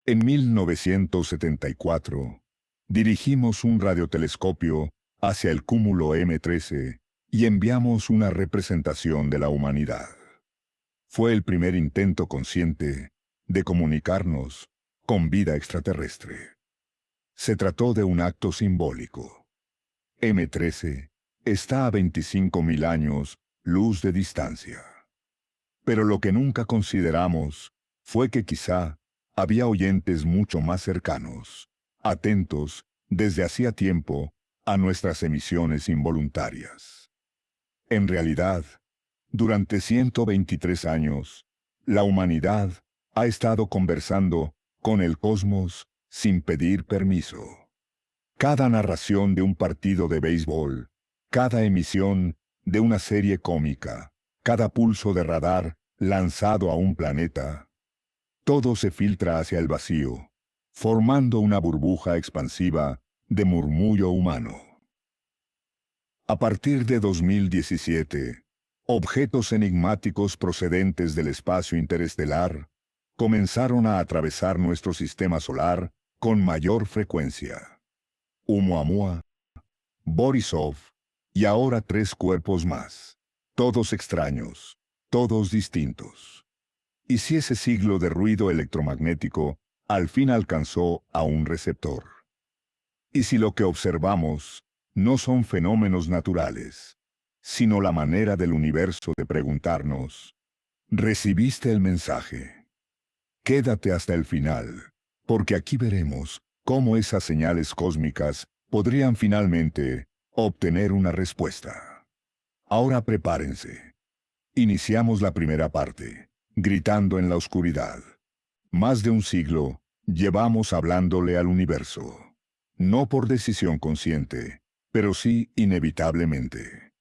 En 1974, dirigimos un radiotelescopio hacia el cúmulo M13 y enviamos una representación de la humanidad. Fue el primer intento consciente de comunicarnos con vida extraterrestre. Se trató de un acto simbólico. M13 está a 25.000 años luz de distancia. Pero lo que nunca consideramos fue que quizá había oyentes mucho más cercanos, atentos desde hacía tiempo a nuestras emisiones involuntarias. En realidad, durante 123 años, la humanidad ha estado conversando con el cosmos sin pedir permiso. Cada narración de un partido de béisbol, cada emisión de una serie cómica, cada pulso de radar lanzado a un planeta, todo se filtra hacia el vacío, formando una burbuja expansiva de murmullo humano. A partir de 2017, objetos enigmáticos procedentes del espacio interestelar comenzaron a atravesar nuestro sistema solar con mayor frecuencia. Oumuamua, Borisov y ahora 3 cuerpos más, todos extraños, todos distintos. ¿Y si ese siglo de ruido electromagnético al fin alcanzó a un receptor? ¿Y si lo que observamos no son fenómenos naturales, sino la manera del universo de preguntarnos: ¿recibiste el mensaje? Quédate hasta el final, porque aquí veremos cómo esas señales cósmicas podrían finalmente obtener una respuesta. Ahora prepárense. Iniciamos la primera parte, gritando en la oscuridad. Más de un siglo llevamos hablándole al universo. No por decisión consciente, pero sí inevitablemente.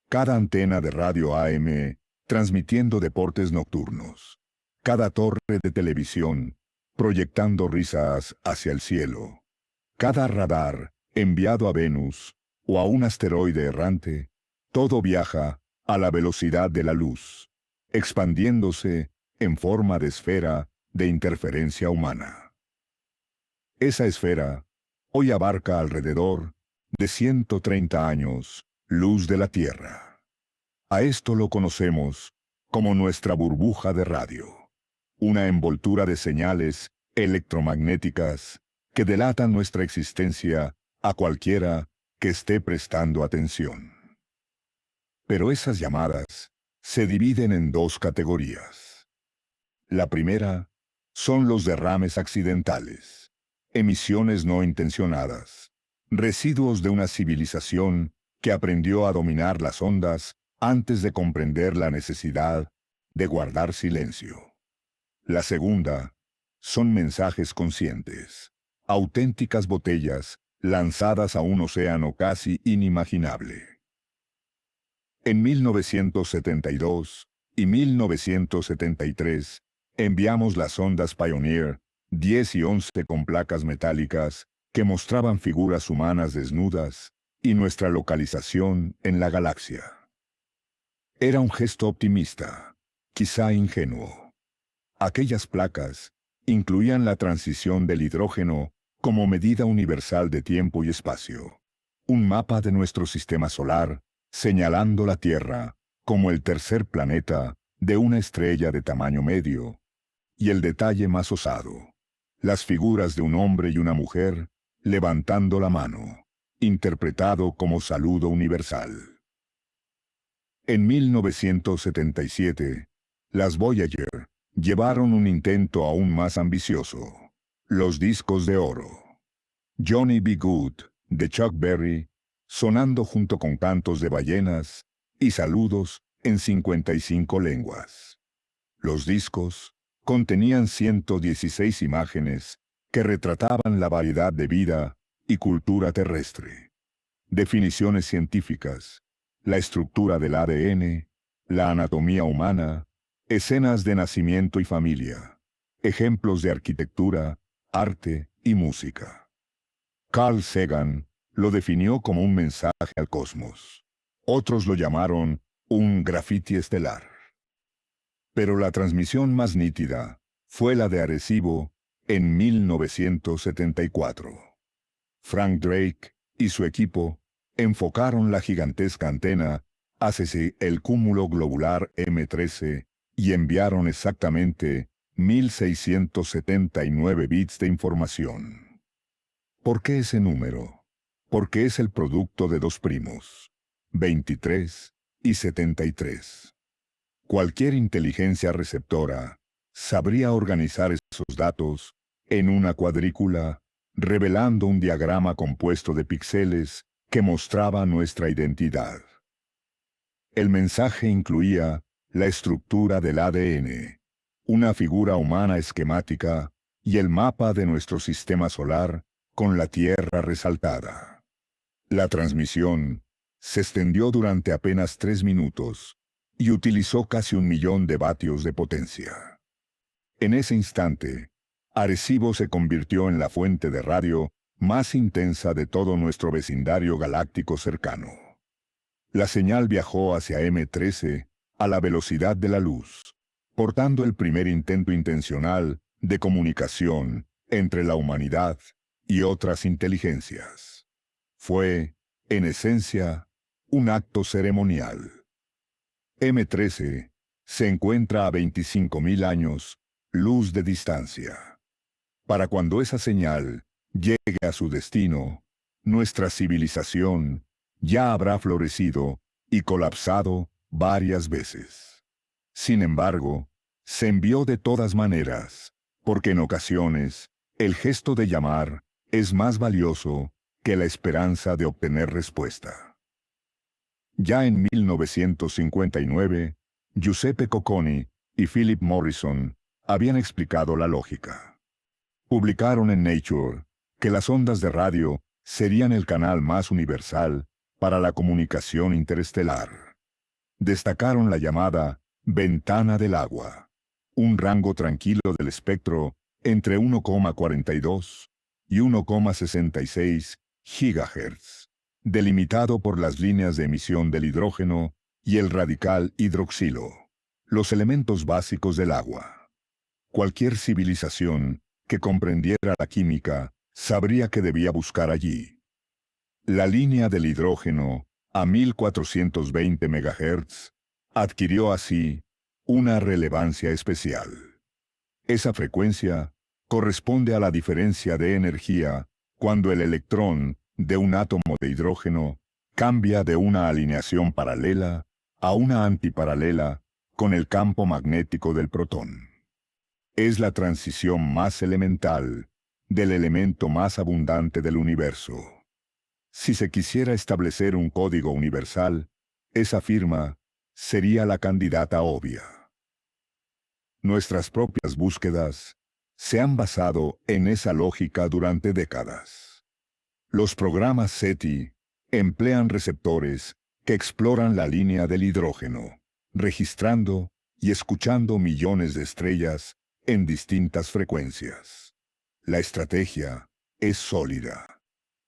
Cada antena de radio AM transmitiendo deportes nocturnos. Cada torre de televisión proyectando risas hacia el cielo. Cada radar enviado a Venus o a un asteroide errante, todo viaja a la velocidad de la luz, expandiéndose en forma de esfera de interferencia humana. Esa esfera hoy abarca alrededor de 130 años luz de la Tierra. A esto lo conocemos como nuestra burbuja de radio, una envoltura de señales electromagnéticas que delatan nuestra existencia a cualquiera que esté prestando atención. Pero esas llamadas se dividen en 2 categorías. La primera son los derrames accidentales, emisiones no intencionadas, residuos de una civilización que aprendió a dominar las ondas antes de comprender la necesidad de guardar silencio. La segunda son mensajes conscientes, auténticas botellas lanzadas a un océano casi inimaginable. En 1972 y 1973 enviamos las sondas Pioneer 10 y 11 con placas metálicas que mostraban figuras humanas desnudas y nuestra localización en la galaxia. Era un gesto optimista, quizá ingenuo. Aquellas placas incluían la transición del hidrógeno como medida universal de tiempo y espacio, un mapa de nuestro sistema solar señalando la Tierra como el tercer planeta de una estrella de tamaño medio, y el detalle más osado, las figuras de un hombre y una mujer levantando la mano, interpretado como saludo universal. En 1977, las Voyager llevaron un intento aún más ambicioso: los discos de oro. Johnny B. Good, de Chuck Berry, sonando junto con cantos de ballenas y saludos en 55 lenguas. Los discos contenían 116 imágenes que retrataban la variedad de vida y cultura terrestre. Definiciones científicas, la estructura del ADN, la anatomía humana, escenas de nacimiento y familia, ejemplos de arquitectura, arte y música. Carl Sagan lo definió como un mensaje al cosmos. Otros lo llamaron un grafiti estelar. Pero la transmisión más nítida fue la de Arecibo, en 1974. Frank Drake y su equipo enfocaron la gigantesca antena hacia el cúmulo globular M13 y enviaron exactamente 1679 bits de información. ¿Por qué ese número? Porque es el producto de dos primos, 23 y 73. Cualquier inteligencia receptora sabría organizar esos datos en una cuadrícula, revelando un diagrama compuesto de píxeles que mostraba nuestra identidad. El mensaje incluía la estructura del ADN, una figura humana esquemática y el mapa de nuestro sistema solar con la Tierra resaltada. La transmisión se extendió durante apenas 3 minutos y utilizó casi 1.000.000 de vatios de potencia. En ese instante, Arecibo se convirtió en la fuente de radio más intensa de todo nuestro vecindario galáctico cercano. La señal viajó hacia M13 a la velocidad de la luz, portando el primer intento intencional de comunicación entre la humanidad y otras inteligencias. Fue, en esencia, un acto ceremonial. M13 se encuentra a 25.000 años luz de distancia. Para cuando esa señal llegue a su destino, nuestra civilización ya habrá florecido y colapsado varias veces. Sin embargo, se envió de todas maneras, porque en ocasiones, el gesto de llamar es más valioso que la esperanza de obtener respuesta. Ya en 1959, Giuseppe Cocconi y Philip Morrison habían explicado la lógica. Publicaron en Nature que las ondas de radio serían el canal más universal para la comunicación interestelar. Destacaron la llamada ventana del agua, un rango tranquilo del espectro entre 1,42 y 1,66 GHz, delimitado por las líneas de emisión del hidrógeno y el radical hidroxilo, los elementos básicos del agua. Cualquier civilización que comprendiera la química sabría que debía buscar allí. La línea del hidrógeno, a 1420 MHz, adquirió así una relevancia especial. Esa frecuencia corresponde a la diferencia de energía cuando el electrón de un átomo de hidrógeno cambia de una alineación paralela a una antiparalela con el campo magnético del protón. Es la transición más elemental del elemento más abundante del universo. Si se quisiera establecer un código universal, esa firma sería la candidata obvia. Nuestras propias búsquedas se han basado en esa lógica durante décadas. Los programas SETI emplean receptores que exploran la línea del hidrógeno, registrando y escuchando millones de estrellas en distintas frecuencias. La estrategia es sólida.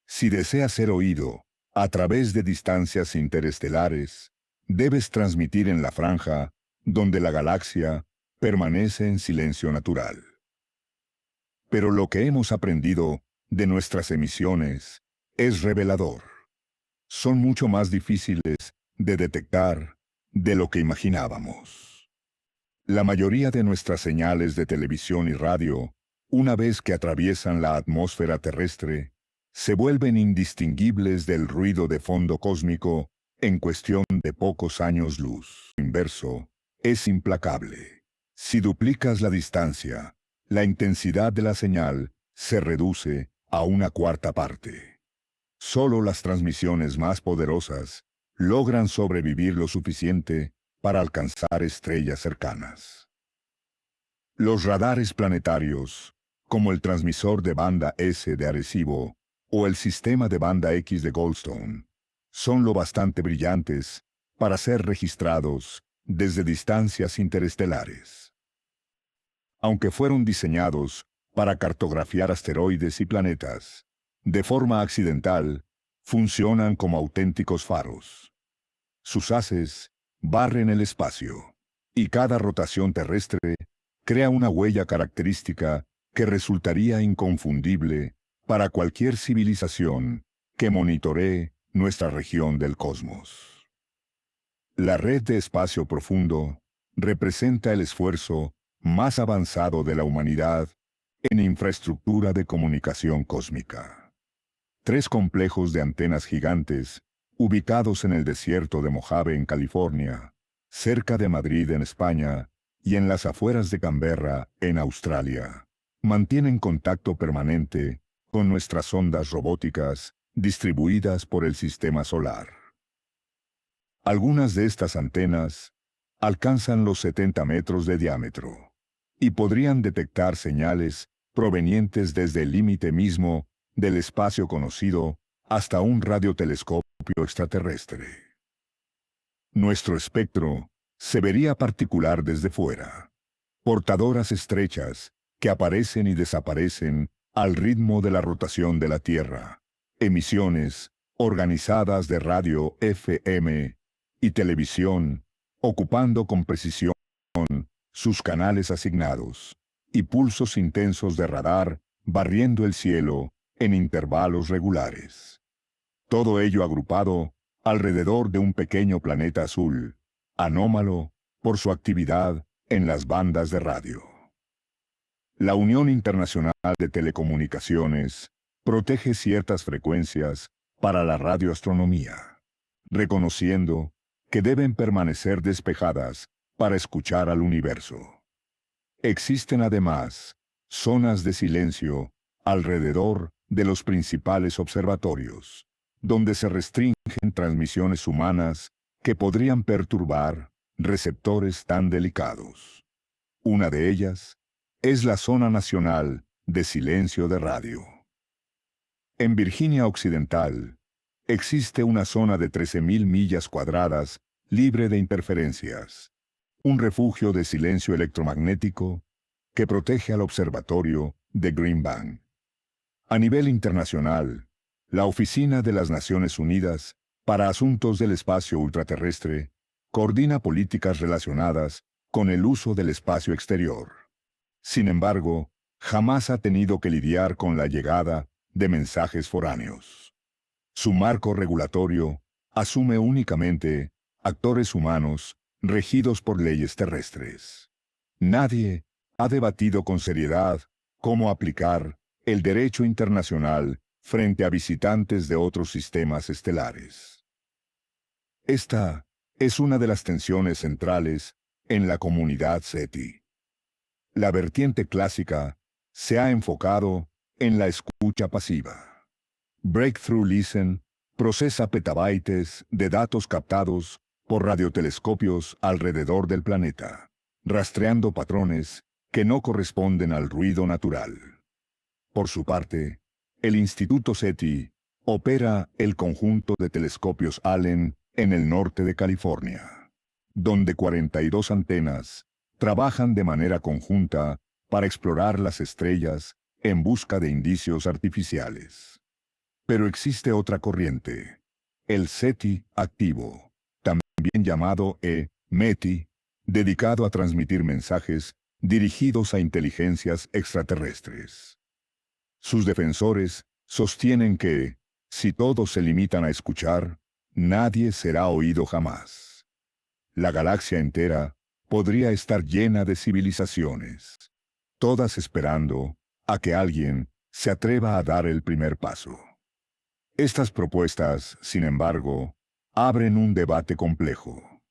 Si deseas ser oído a través de distancias interestelares, debes transmitir en la franja donde la galaxia permanece en silencio natural. Pero lo que hemos aprendido de nuestras emisiones es revelador. Son mucho más difíciles de detectar de lo que imaginábamos. La mayoría de nuestras señales de televisión y radio, una vez que atraviesan la atmósfera terrestre, se vuelven indistinguibles del ruido de fondo cósmico en cuestión de pocos años luz. Lo inverso es implacable. Si duplicas la distancia, la intensidad de la señal se reduce a una cuarta parte. Solo las transmisiones más poderosas logran sobrevivir lo suficiente para alcanzar estrellas cercanas. Los radares planetarios, como el transmisor de banda S de Arecibo o el sistema de banda X de Goldstone, son lo bastante brillantes para ser registrados desde distancias interestelares. Aunque fueron diseñados para cartografiar asteroides y planetas, de forma accidental, funcionan como auténticos faros. Sus haces barren el espacio, y cada rotación terrestre crea una huella característica que resultaría inconfundible para cualquier civilización que monitoree nuestra región del cosmos. La red de espacio profundo representa el esfuerzo más avanzado de la humanidad en infraestructura de comunicación cósmica. 3 complejos de antenas gigantes, ubicados en el desierto de Mojave en California, cerca de Madrid en España y en las afueras de Canberra en Australia, mantienen contacto permanente con nuestras ondas robóticas distribuidas por el sistema solar. Algunas de estas antenas alcanzan los 70 metros de diámetro y podrían detectar señales provenientes desde el límite mismo del espacio conocido hasta un radiotelescopio extraterrestre. Nuestro espectro se vería particular desde fuera, portadoras estrechas que aparecen y desaparecen al ritmo de la rotación de la Tierra, emisiones organizadas de radio FM y televisión, ocupando con precisión sus canales asignados, y pulsos intensos de radar barriendo el cielo en intervalos regulares. Todo ello agrupado alrededor de un pequeño planeta azul, anómalo por su actividad en las bandas de radio. La Unión Internacional de Telecomunicaciones protege ciertas frecuencias para la radioastronomía, reconociendo que deben permanecer despejadas para escuchar al universo. Existen además zonas de silencio alrededor de los principales observatorios, donde se restringen transmisiones humanas que podrían perturbar receptores tan delicados. Una de ellas es la Zona Nacional de Silencio de Radio. En Virginia Occidental, existe una zona de 13.000 millas cuadradas libre de interferencias, un refugio de silencio electromagnético que protege al observatorio de Green Bank. A nivel internacional, la Oficina de las Naciones Unidas para Asuntos del Espacio Ultraterrestre coordina políticas relacionadas con el uso del espacio exterior. Sin embargo, jamás ha tenido que lidiar con la llegada de mensajes foráneos. Su marco regulatorio asume únicamente actores humanos regidos por leyes terrestres. Nadie ha debatido con seriedad cómo aplicar el derecho internacional frente a visitantes de otros sistemas estelares. Esta es una de las tensiones centrales en la comunidad SETI. La vertiente clásica se ha enfocado en la escucha pasiva. Breakthrough Listen procesa petabytes de datos captados por radiotelescopios alrededor del planeta, rastreando patrones que no corresponden al ruido natural. Por su parte, el Instituto SETI opera el conjunto de telescopios Allen en el norte de California, donde 42 antenas trabajan de manera conjunta para explorar las estrellas en busca de indicios artificiales. Pero existe otra corriente, el SETI activo, también llamado METI, dedicado a transmitir mensajes dirigidos a inteligencias extraterrestres. Sus defensores sostienen que, si todos se limitan a escuchar, nadie será oído jamás. La galaxia entera podría estar llena de civilizaciones, todas esperando a que alguien se atreva a dar el primer paso. Estas propuestas, sin embargo, abren un debate complejo.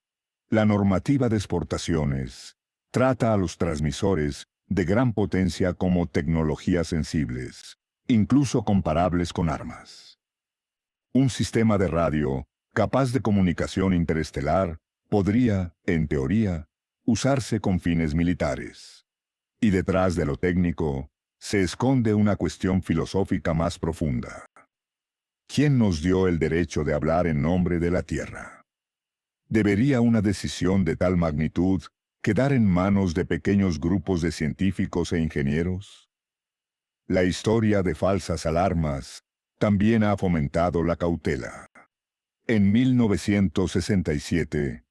La normativa de exportaciones trata a los transmisores de gran potencia como tecnologías sensibles, incluso comparables con armas. Un sistema de radio capaz de comunicación interestelar podría, en teoría, usarse con fines militares. Y detrás de lo técnico, se esconde una cuestión filosófica más profunda. ¿Quién nos dio el derecho de hablar en nombre de la Tierra? ¿Debería una decisión de tal magnitud quedar en manos de pequeños grupos de científicos e ingenieros? La historia de falsas alarmas también ha fomentado la cautela. En 1967,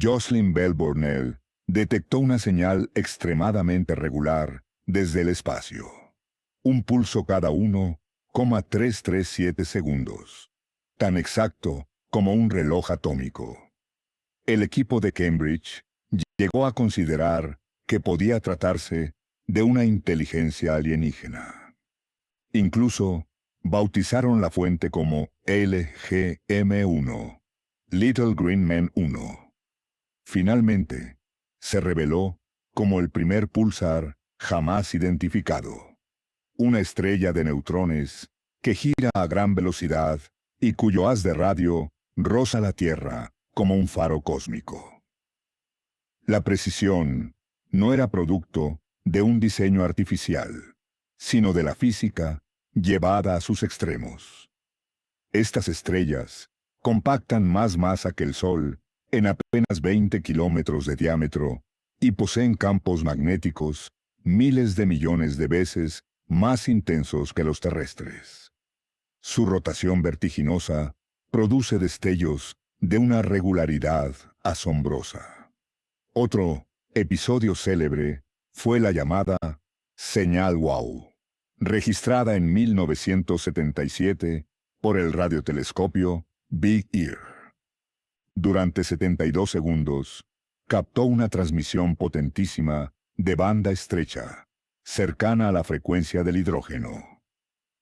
Jocelyn Bell Burnell detectó una señal extremadamente regular desde el espacio. Un pulso cada 1,337 segundos. Tan exacto como un reloj atómico. El equipo de Cambridge llegó a considerar que podía tratarse de una inteligencia alienígena. Incluso bautizaron la fuente como LGM-1, Little Green Man 1. Finalmente, se reveló como el primer pulsar jamás identificado. Una estrella de neutrones que gira a gran velocidad y cuyo haz de radio roza la Tierra como un faro cósmico. La precisión no era producto de un diseño artificial, sino de la física llevada a sus extremos. Estas estrellas compactan más masa que el Sol en apenas 20 kilómetros de diámetro y poseen campos magnéticos miles de millones de veces más intensos que los terrestres. Su rotación vertiginosa produce destellos de una regularidad asombrosa. Otro episodio célebre fue la llamada señal WOW, registrada en 1977 por el radiotelescopio Big Ear. Durante 72 segundos, captó una transmisión potentísima de banda estrecha, cercana a la frecuencia del hidrógeno.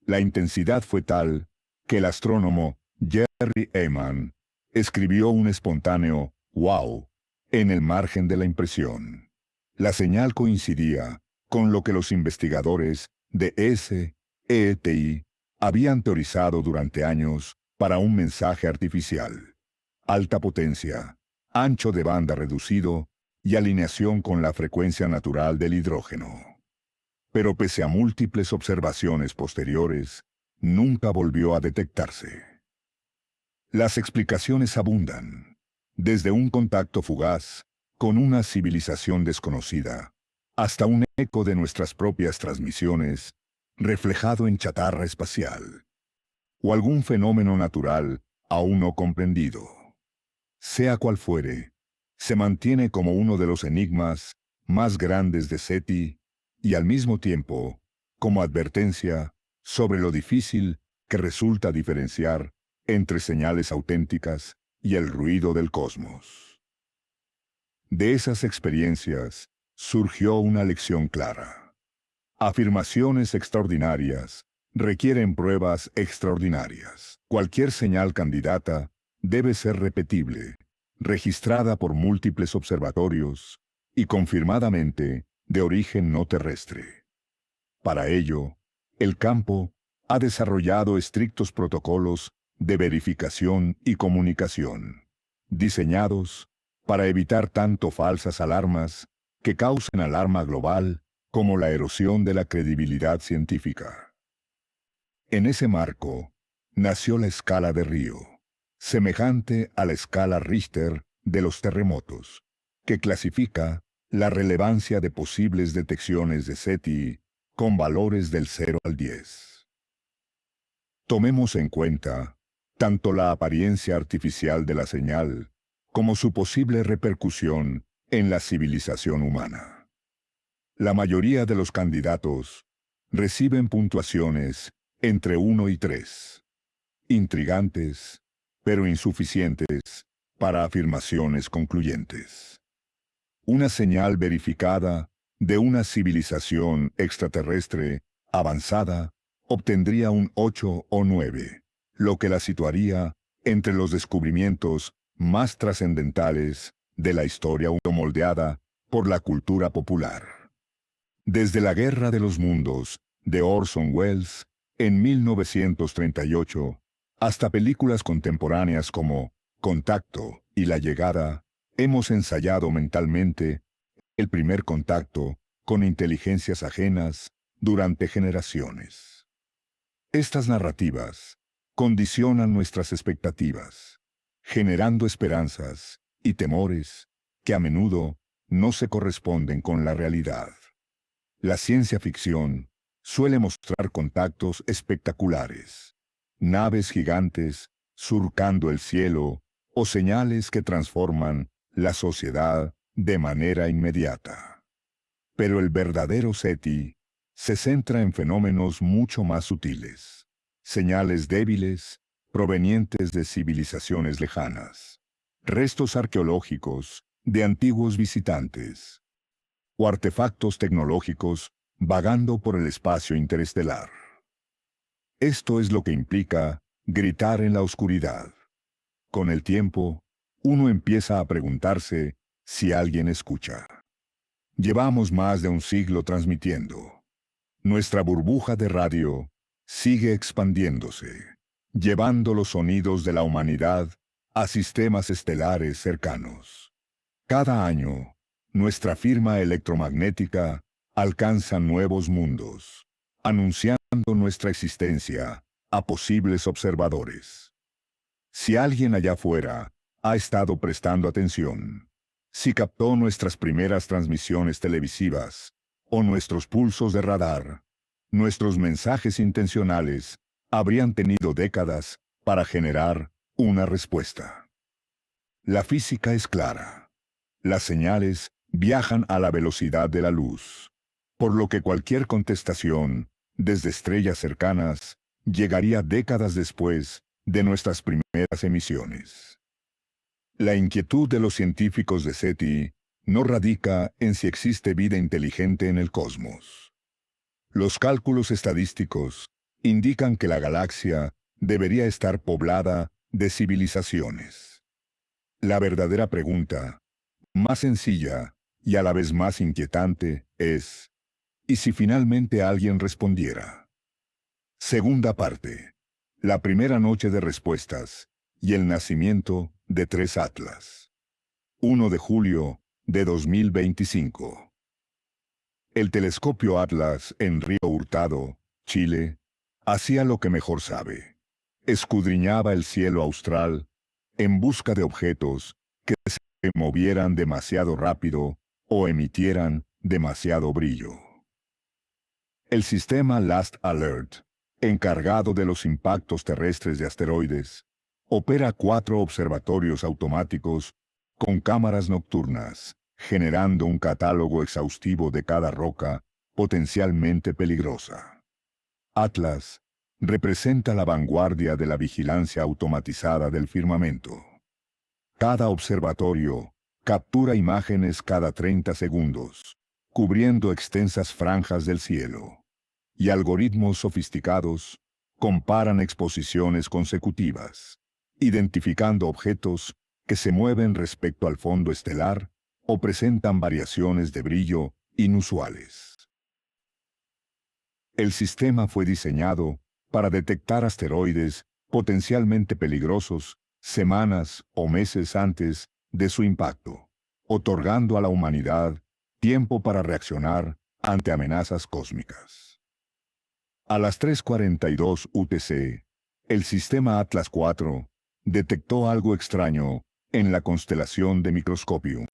La intensidad fue tal que el astrónomo Jerry Ehman escribió un espontáneo «wow» en el margen de la impresión. La señal coincidía con lo que los investigadores de SETI habían teorizado durante años para un mensaje artificial. Alta potencia, ancho de banda reducido y alineación con la frecuencia natural del hidrógeno. Pero pese a múltiples observaciones posteriores, nunca volvió a detectarse. Las explicaciones abundan, desde un contacto fugaz con una civilización desconocida, hasta un eco de nuestras propias transmisiones, reflejado en chatarra espacial, o algún fenómeno natural aún no comprendido. Sea cual fuere, se mantiene como uno de los enigmas más grandes de SETI y al mismo tiempo como advertencia sobre lo difícil que resulta diferenciar entre señales auténticas y el ruido del cosmos. De esas experiencias surgió una lección clara. Afirmaciones extraordinarias requieren pruebas extraordinarias. Cualquier señal candidata debe ser repetible, registrada por múltiples observatorios y confirmadamente de origen no terrestre. Para ello, el campo ha desarrollado estrictos protocolos de verificación y comunicación, diseñados para evitar tanto falsas alarmas que causen alarma global como la erosión de la credibilidad científica. En ese marco, nació la escala de Río, semejante a la escala Richter de los terremotos, que clasifica la relevancia de posibles detecciones de SETI con valores del 0 al 10. Tomemos en cuenta tanto la apariencia artificial de la señal como su posible repercusión en la civilización humana. La mayoría de los candidatos reciben puntuaciones entre 1 y 3. Intrigantes, pero insuficientes para afirmaciones concluyentes. Una señal verificada de una civilización extraterrestre avanzada obtendría un 8 o 9, lo que la situaría entre los descubrimientos más trascendentales de la historia moldeada por la cultura popular. Desde la Guerra de los Mundos, de Orson Welles, en 1938, hasta películas contemporáneas como Contacto y La Llegada, hemos ensayado mentalmente el primer contacto con inteligencias ajenas durante generaciones. Estas narrativas condicionan nuestras expectativas, generando esperanzas y temores que a menudo no se corresponden con la realidad. La ciencia ficción suele mostrar contactos espectaculares, naves gigantes surcando el cielo o señales que transforman la sociedad de manera inmediata. Pero el verdadero SETI se centra en fenómenos mucho más sutiles, señales débiles provenientes de civilizaciones lejanas, restos arqueológicos de antiguos visitantes o artefactos tecnológicos vagando por el espacio interestelar. Esto es lo que implica gritar en la oscuridad. Con el tiempo, uno empieza a preguntarse si alguien escucha. Llevamos más de un siglo transmitiendo. Nuestra burbuja de radio sigue expandiéndose, llevando los sonidos de la humanidad a sistemas estelares cercanos. Cada año, nuestra firma electromagnética alcanza nuevos mundos, anunciando nuestra existencia a posibles observadores. Si alguien allá afuera ha estado prestando atención, si captó nuestras primeras transmisiones televisivas o nuestros pulsos de radar, nuestros mensajes intencionales habrían tenido décadas para generar una respuesta. La física es clara. Las señales viajan a la velocidad de la luz, por lo que cualquier contestación, desde estrellas cercanas, llegaría décadas después de nuestras primeras emisiones. La inquietud de los científicos de SETI no radica en si existe vida inteligente en el cosmos. Los cálculos estadísticos indican que la galaxia debería estar poblada de civilizaciones. La verdadera pregunta, más sencilla y a la vez más inquietante, es: ¿y si finalmente alguien respondiera? Segunda parte. La primera noche de respuestas y el nacimiento de 3 Atlas. 1 de julio de 2025. El telescopio Atlas en Río Hurtado, Chile, hacía lo que mejor sabe. Escudriñaba el cielo austral en busca de objetos que se movieran demasiado rápido o emitieran demasiado brillo. El sistema Last Alert, encargado de los impactos terrestres de asteroides, opera 4 observatorios automáticos con cámaras nocturnas, generando un catálogo exhaustivo de cada roca potencialmente peligrosa. Atlas representa la vanguardia de la vigilancia automatizada del firmamento. Cada observatorio captura imágenes cada 30 segundos, cubriendo extensas franjas del cielo, y algoritmos sofisticados comparan exposiciones consecutivas, identificando objetos que se mueven respecto al fondo estelar o presentan variaciones de brillo inusuales. El sistema fue diseñado para detectar asteroides potencialmente peligrosos semanas o meses antes de su impacto, otorgando a la humanidad tiempo para reaccionar ante amenazas cósmicas. A las 3:42 UTC, el sistema Atlas IV detectó algo extraño en la constelación de Microscopium.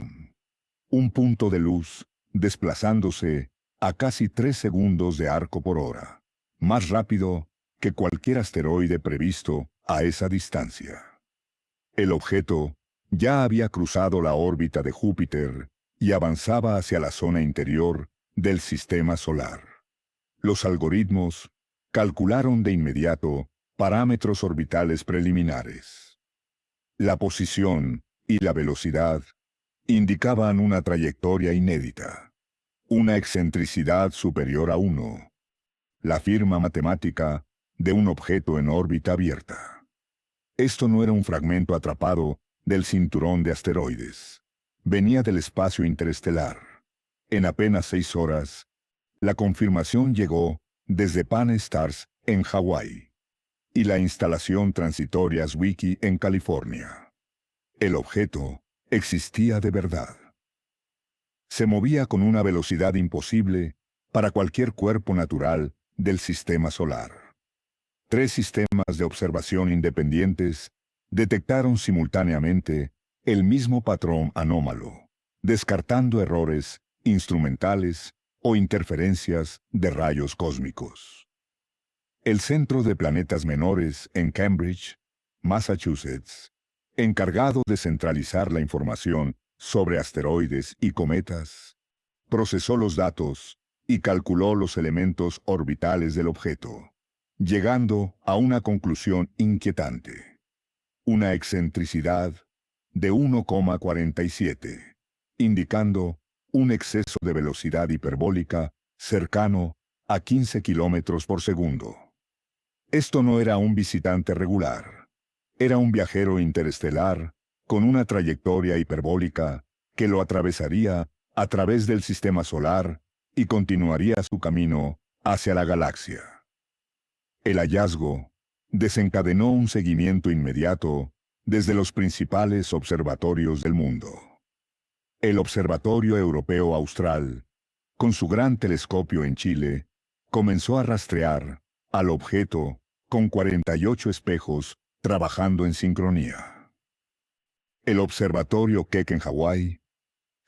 Un punto de luz desplazándose a casi 3 segundos de arco por hora, más rápido que cualquier asteroide previsto a esa distancia. El objeto ya había cruzado la órbita de Júpiter y avanzaba hacia la zona interior del sistema solar. Los algoritmos calcularon de inmediato parámetros orbitales preliminares. La posición y la velocidad indicaban una trayectoria inédita, una excentricidad superior a 1, la firma matemática de un objeto en órbita abierta. Esto no era un fragmento atrapado del cinturón de asteroides. Venía del espacio interestelar. En apenas 6 horas, la confirmación llegó desde Pan-STARRS en Hawái y la instalación transitoria Zwicky en California. El objeto existía de verdad. Se movía con una velocidad imposible para cualquier cuerpo natural del sistema solar. 3 sistemas de observación independientes detectaron simultáneamente el mismo patrón anómalo, descartando errores instrumentales o interferencias de rayos cósmicos. El Centro de Planetas Menores en Cambridge, Massachusetts, encargado de centralizar la información sobre asteroides y cometas, procesó los datos y calculó los elementos orbitales del objeto, llegando a una conclusión inquietante. Una excentricidad de 1,47, indicando un exceso de velocidad hiperbólica cercano a 15 kilómetros por segundo. Esto no era un visitante regular. Era un viajero interestelar con una trayectoria hiperbólica que lo atravesaría a través del sistema solar y continuaría su camino hacia la galaxia. El hallazgo desencadenó un seguimiento inmediato desde los principales observatorios del mundo. El Observatorio Europeo Austral, con su gran telescopio en Chile, comenzó a rastrear al objeto con 48 espejos trabajando en sincronía. El Observatorio Keck en Hawái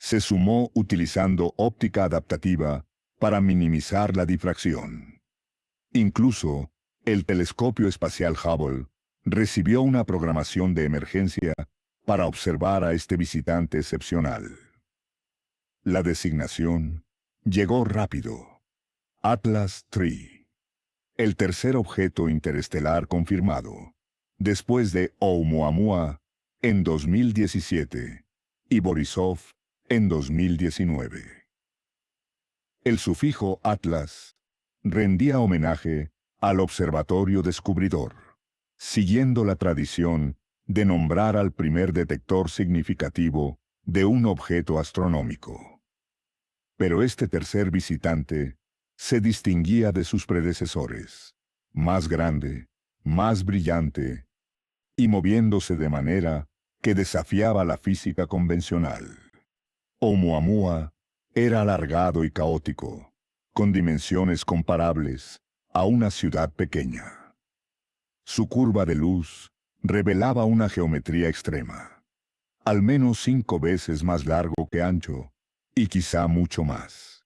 se sumó utilizando óptica adaptativa para minimizar la difracción. Incluso, el telescopio espacial Hubble recibió una programación de emergencia para observar a este visitante excepcional. La designación llegó rápido. Atlas III. El tercer objeto interestelar confirmado, después de Oumuamua en 2017 y Borisov en 2019. El sufijo Atlas rendía homenaje al observatorio descubridor, siguiendo la tradición de nombrar al primer detector significativo de un objeto astronómico. Pero este tercer visitante se distinguía de sus predecesores, más grande, más brillante, y moviéndose de manera que desafiaba la física convencional. Oumuamua era alargado y caótico, con dimensiones comparables a una ciudad pequeña. Su curva de luz revelaba una geometría extrema, al menos 5 veces más largo que ancho, y quizá mucho más.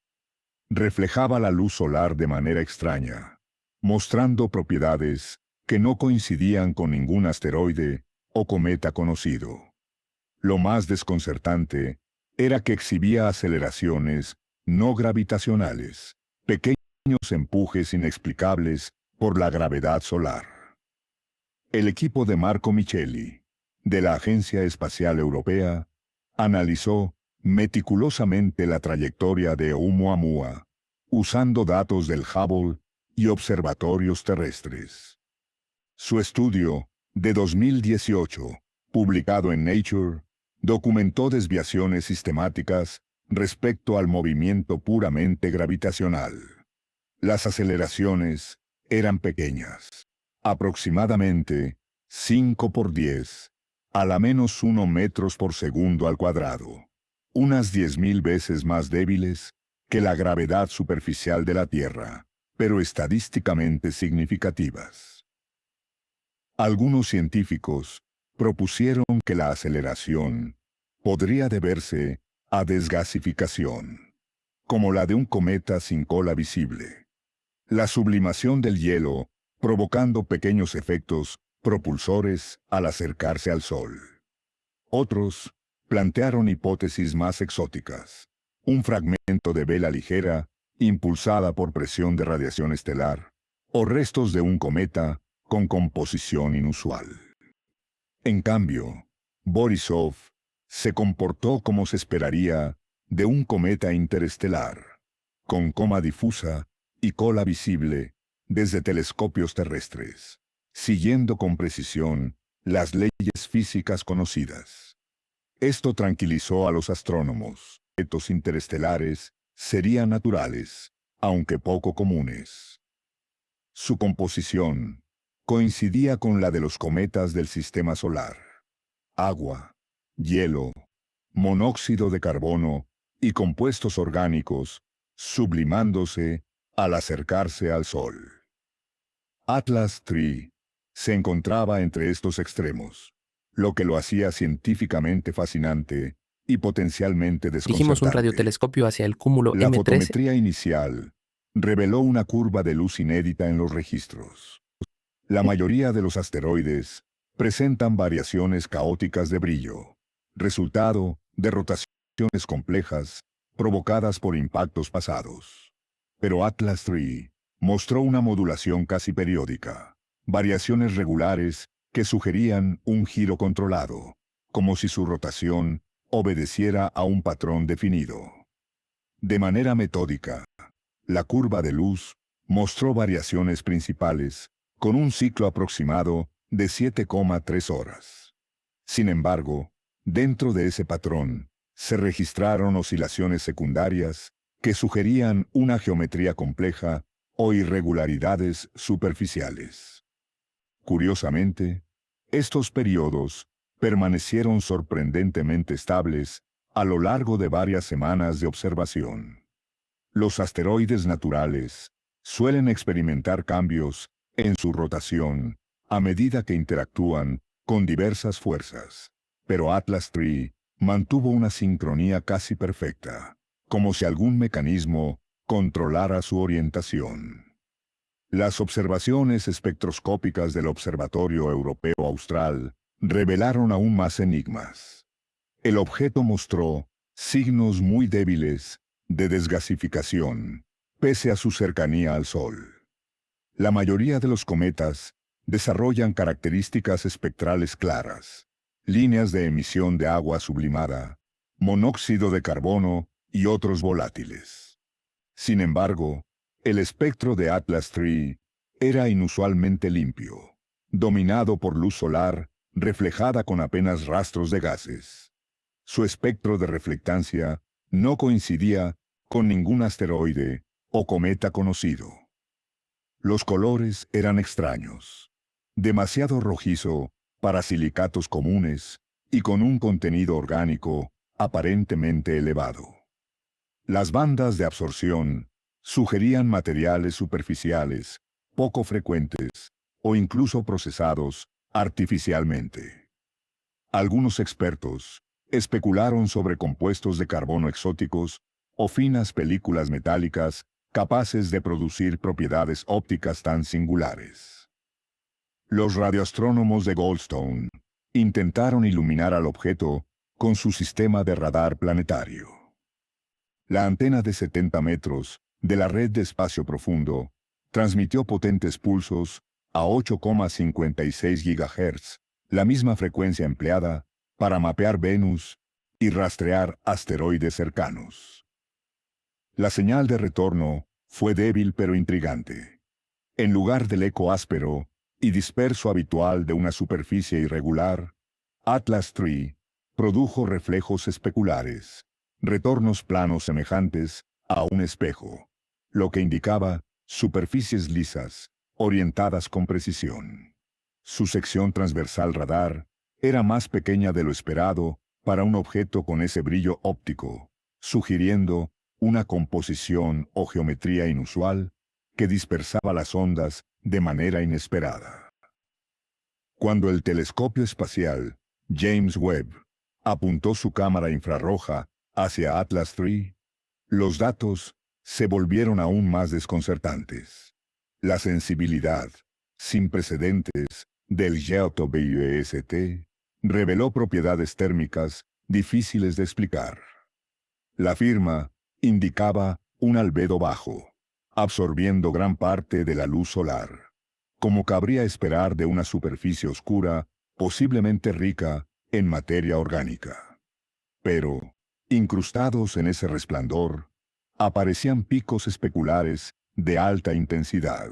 Reflejaba la luz solar de manera extraña, mostrando propiedades que no coincidían con ningún asteroide o cometa conocido. Lo más desconcertante era que exhibía aceleraciones no gravitacionales, pequeños empujes inexplicables por la gravedad solar. El equipo de Marco Micheli, de la Agencia Espacial Europea, analizó meticulosamente la trayectoria de Oumuamua, usando datos del Hubble y observatorios terrestres. Su estudio, de 2018, publicado en Nature, documentó desviaciones sistemáticas respecto al movimiento puramente gravitacional. Las aceleraciones eran pequeñas, aproximadamente 5 por 10, a la menos 1 metros por segundo al cuadrado, unas 10.000 veces más débiles que la gravedad superficial de la Tierra, pero estadísticamente significativas. Algunos científicos propusieron que la aceleración podría deberse a desgasificación, como la de un cometa sin cola visible. La sublimación del hielo, provocando pequeños efectos propulsores al acercarse al Sol. Otros plantearon hipótesis más exóticas. Un fragmento de vela ligera, impulsada por presión de radiación estelar, o restos de un cometa con composición inusual. En cambio, Borisov se comportó como se esperaría de un cometa interestelar, con coma difusa y cola visible desde telescopios terrestres, siguiendo con precisión las leyes físicas conocidas. Esto tranquilizó a los astrónomos. Objetos interestelares serían naturales, aunque poco comunes. Su composición coincidía con la de los cometas del sistema solar. Agua, hielo, monóxido de carbono y compuestos orgánicos, sublimándose al acercarse al Sol. Atlas III se encontraba entre estos extremos, lo que lo hacía científicamente fascinante y potencialmente Dirigimos un desconcertante. radiotelescopio hacia el cúmulo La M13. fotometría inicial reveló una curva de luz inédita en los registros. La mayoría de los asteroides presentan variaciones caóticas de brillo, resultado de rotaciones complejas provocadas por impactos pasados. Pero Atlas III mostró una modulación casi periódica, variaciones regulares que sugerían un giro controlado, como si su rotación obedeciera a un patrón definido. De manera metódica, la curva de luz mostró variaciones principales, con un ciclo aproximado de 7,3 horas. Sin embargo, dentro de ese patrón, se registraron oscilaciones secundarias que sugerían una geometría compleja o irregularidades superficiales. Curiosamente, estos periodos permanecieron sorprendentemente estables a lo largo de varias semanas de observación. Los asteroides naturales suelen experimentar cambios en su rotación a medida que interactúan con diversas fuerzas, pero Atlas III mantuvo una sincronía casi perfecta, como si algún mecanismo controlara su orientación. Las observaciones espectroscópicas del Observatorio Europeo Austral revelaron aún más enigmas. El objeto mostró signos muy débiles de desgasificación, pese a su cercanía al Sol. La mayoría de los cometas desarrollan características espectrales claras, líneas de emisión de agua sublimada, monóxido de carbono y otros volátiles. Sin embargo, el espectro de Atlas III era inusualmente limpio, dominado por luz solar reflejada con apenas rastros de gases. Su espectro de reflectancia no coincidía con ningún asteroide o cometa conocido. Los colores eran extraños, demasiado rojizo para silicatos comunes y con un contenido orgánico aparentemente elevado. Las bandas de absorción sugerían materiales superficiales, poco frecuentes o incluso procesados artificialmente. Algunos expertos especularon sobre compuestos de carbono exóticos o finas películas metálicas capaces de producir propiedades ópticas tan singulares. Los radioastrónomos de Goldstone intentaron iluminar al objeto con su sistema de radar planetario. La antena de 70 metros de la red de espacio profundo transmitió potentes pulsos a 8,56 GHz, la misma frecuencia empleada para mapear Venus y rastrear asteroides cercanos. La señal de retorno fue débil pero intrigante. En lugar del eco áspero y disperso habitual de una superficie irregular, Atlas III produjo reflejos especulares, retornos planos semejantes a un espejo, lo que indicaba superficies lisas, orientadas con precisión. Su sección transversal radar era más pequeña de lo esperado para un objeto con ese brillo óptico, sugiriendo una composición o geometría inusual que dispersaba las ondas de manera inesperada. Cuando el telescopio espacial James Webb apuntó su cámara infrarroja hacia Atlas III, los datos se volvieron aún más desconcertantes. La sensibilidad, sin precedentes, del JWST reveló propiedades térmicas difíciles de explicar. La firma indicaba un albedo bajo, absorbiendo gran parte de la luz solar, como cabría esperar de una superficie oscura, posiblemente rica en materia orgánica. Pero, incrustados en ese resplandor, aparecían picos especulares de alta intensidad,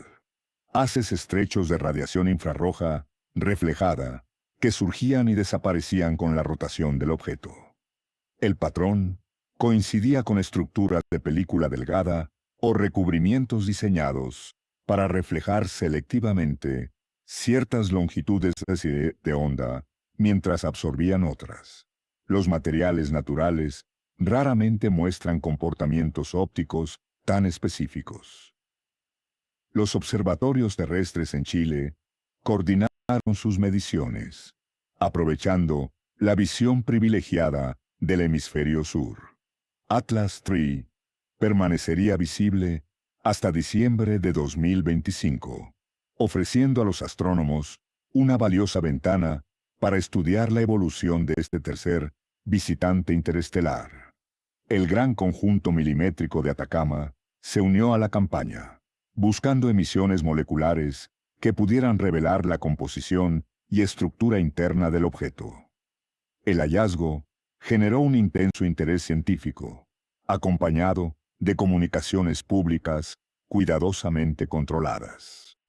haces estrechos de radiación infrarroja reflejada, que surgían y desaparecían con la rotación del objeto. El patrón coincidía con estructuras de película delgada o recubrimientos diseñados para reflejar selectivamente ciertas longitudes de onda mientras absorbían otras. Los materiales naturales raramente muestran comportamientos ópticos tan específicos. Los observatorios terrestres en Chile coordinaron sus mediciones, aprovechando la visión privilegiada del hemisferio sur. Atlas III permanecería visible hasta diciembre de 2025, ofreciendo a los astrónomos una valiosa ventana para estudiar la evolución de este tercer visitante interestelar. El gran conjunto milimétrico de Atacama se unió a la campaña, buscando emisiones moleculares que pudieran revelar la composición y estructura interna del objeto. El hallazgo generó un intenso interés científico, acompañado de comunicaciones públicas cuidadosamente controladas.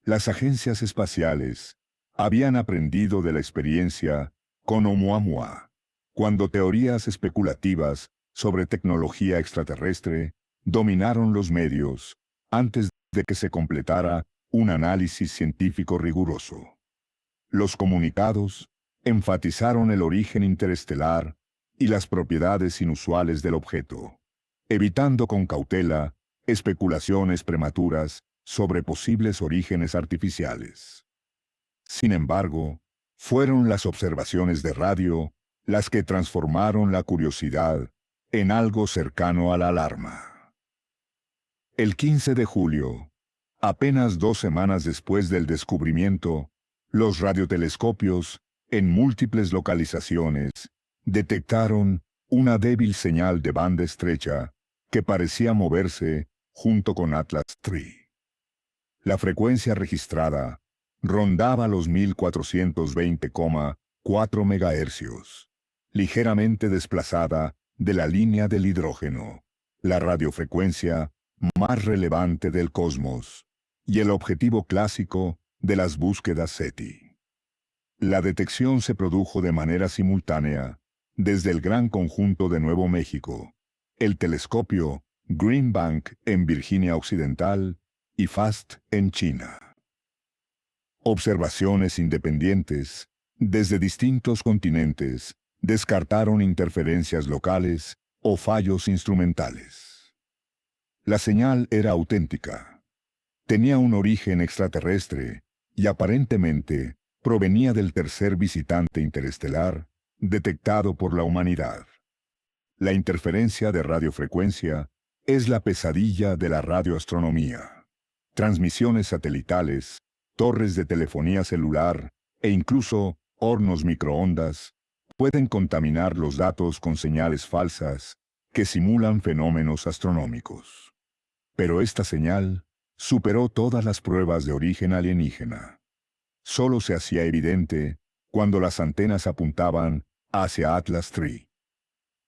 Las agencias espaciales habían aprendido de la experiencia con Oumuamua, cuando teorías especulativas sobre tecnología extraterrestre dominaron los medios antes de que se completara un análisis científico riguroso. Los comunicados enfatizaron el origen interestelar y las propiedades inusuales del objeto, evitando con cautela especulaciones prematuras sobre posibles orígenes artificiales. Sin embargo, fueron las observaciones de radio las que transformaron la curiosidad en algo cercano a la alarma. El 15 de julio, apenas 2 semanas después del descubrimiento, los radiotelescopios, en múltiples localizaciones, detectaron una débil señal de banda estrecha que parecía moverse junto con Atlas III. La frecuencia registrada rondaba los 1420,4 MHz, ligeramente desplazada de la línea del hidrógeno, la radiofrecuencia más relevante del cosmos, y el objetivo clásico de las búsquedas SETI. La detección se produjo de manera simultánea desde el Gran Conjunto de Nuevo México, el telescopio Green Bank en Virginia Occidental y FAST en China. Observaciones independientes desde distintos continentes descartaron interferencias locales o fallos instrumentales. La señal era auténtica. Tenía un origen extraterrestre y aparentemente provenía del tercer visitante interestelar detectado por la humanidad. La interferencia de radiofrecuencia es la pesadilla de la radioastronomía. Transmisiones satelitales, torres de telefonía celular e incluso hornos microondas pueden contaminar los datos con señales falsas que simulan fenómenos astronómicos. Pero esta señal superó todas las pruebas de origen alienígena. Solo se hacía evidente cuando las antenas apuntaban hacia Atlas III.